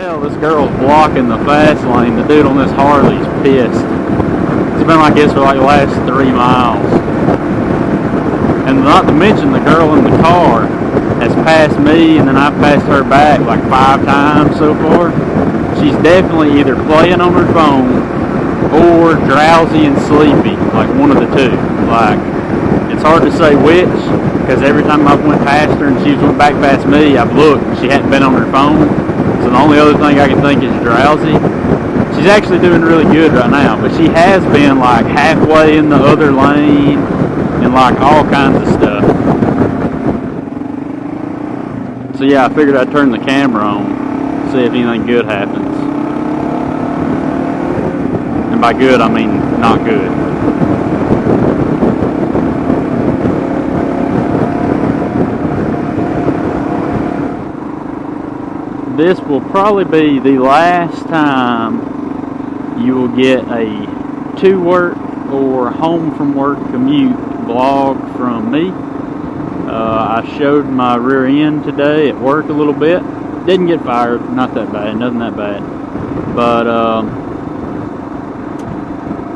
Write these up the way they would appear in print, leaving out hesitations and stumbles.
tell this girl's blocking the fast lane. The dude on this Harley's pissed. It's been like this for like the last 3 miles. And not to mention the girl in the car has passed me, and then I've passed her back like 5 times so far. She's definitely either playing on her phone or drowsy and sleepy, like one of the two. Like, it's hard to say which, because every time I went past her and she went back past me, I've looked and she hadn't been on her phone. So the only other thing I can think is drowsy. She's actually doing really good right now, but she has been like halfway in the other lane and like all kinds of stuff. So yeah, I figured I'd turn the camera on, see if anything good happens. And by good, I mean not good. This will probably be the last time you will get a to work or home from work commute vlog from me. I showed my rear end today at work a little bit. Didn't get fired, not that bad, nothing that bad. But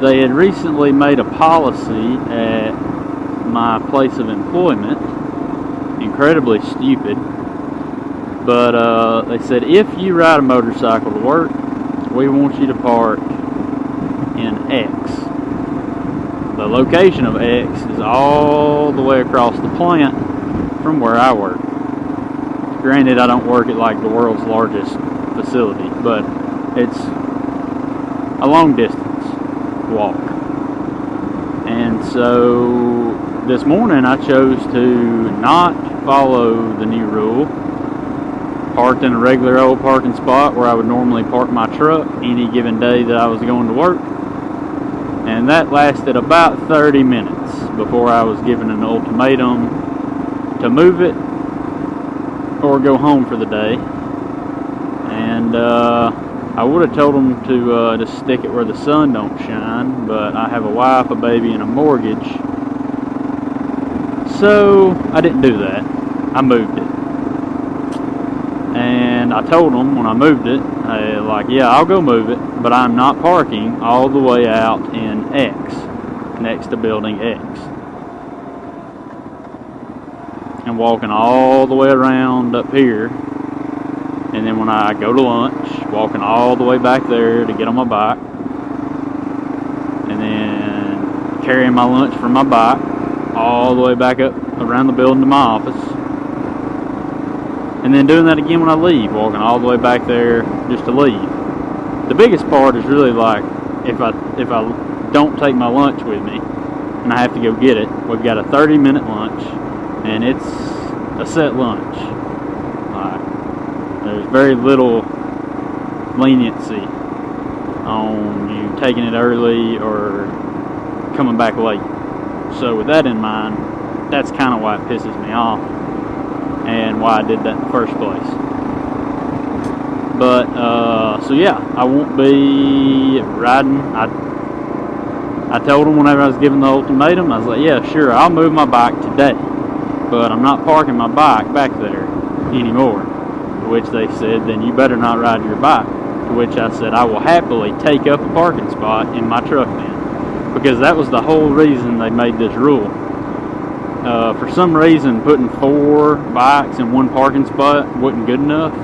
they had recently made a policy at my place of employment, incredibly stupid. But they said, if you ride a motorcycle to work, we want you to park in X. The location of X is all the way across the plant from where I work. Granted, I don't work at like the world's largest facility, but it's a long distance walk. And so this morning I chose to not follow the new rule. Parked in a regular old parking spot where I would normally park my truck any given day that I was going to work. And that lasted about 30 minutes before I was given an ultimatum to move it or go home for the day. And I would have told them to just stick it where the sun don't shine, but I have a wife, a baby, and a mortgage. So I didn't do that. I moved it. And I told them when I moved it, yeah, I'll go move it, but I'm not parking all the way out in X, next to building X. And walking all the way around up here. And then when I go to lunch, walking all the way back there to get on my bike. And then carrying my lunch from my bike all the way back up around the building to my office. And then doing that again when I leave, walking all the way back there just to leave. The biggest part is really like if I don't take my lunch with me and I have to go get it, we've got a 30-minute lunch and it's a set lunch. There's very little leniency on you taking it early or coming back late. So with that in mind, that's kind of why it pisses me off. And why I did that in the first place. But, so yeah, I won't be riding. I told them whenever I was giving the ultimatum, I was like, yeah, sure, I'll move my bike today. But I'm not parking my bike back there anymore. To which they said, then you better not ride your bike. To which I said, I will happily take up a parking spot in my truck then. Because that was the whole reason they made this rule. For some reason, putting 4 bikes in one parking spot wasn't good enough.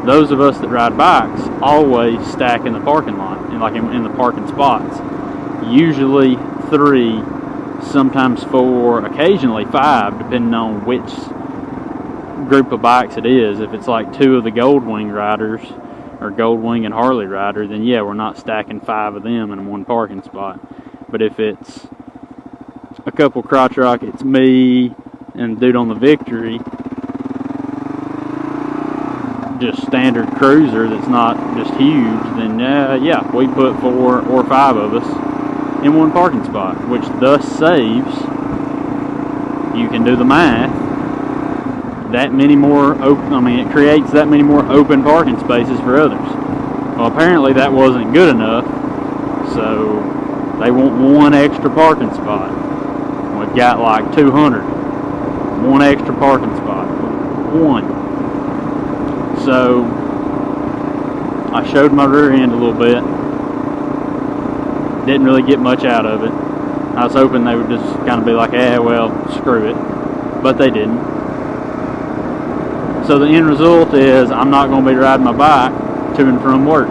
Those of us that ride bikes always stack in the parking lot, in the parking spots. Usually 3, sometimes 4, occasionally 5, depending on which group of bikes it is. If it's like 2 of the Goldwing riders, or Goldwing and Harley rider, then yeah, we're not stacking 5 of them in one parking spot. But if it's a couple crotch rockets, me, and dude on the Victory, just standard cruiser that's not just huge, then yeah, we put 4 or 5 of us in one parking spot, which thus saves, you can do the math, that many more it creates that many more open parking spaces for others. Well, apparently that wasn't good enough, so they want 1 extra parking spot. We've got like 200. 1 extra parking spot. 1. So I showed my rear end a little bit. Didn't really get much out of it. I was hoping they would just kind of be like, well, screw it. But they didn't. So the end result is I'm not going to be riding my bike to and from work.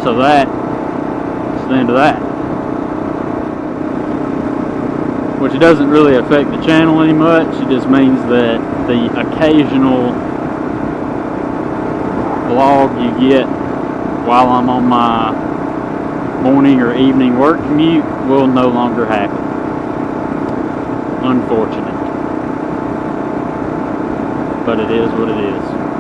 So that's the end of that. Which doesn't really affect the channel any much. It just means that the occasional vlog you get while I'm on my morning or evening work commute will no longer happen. Unfortunate. But it is what it is.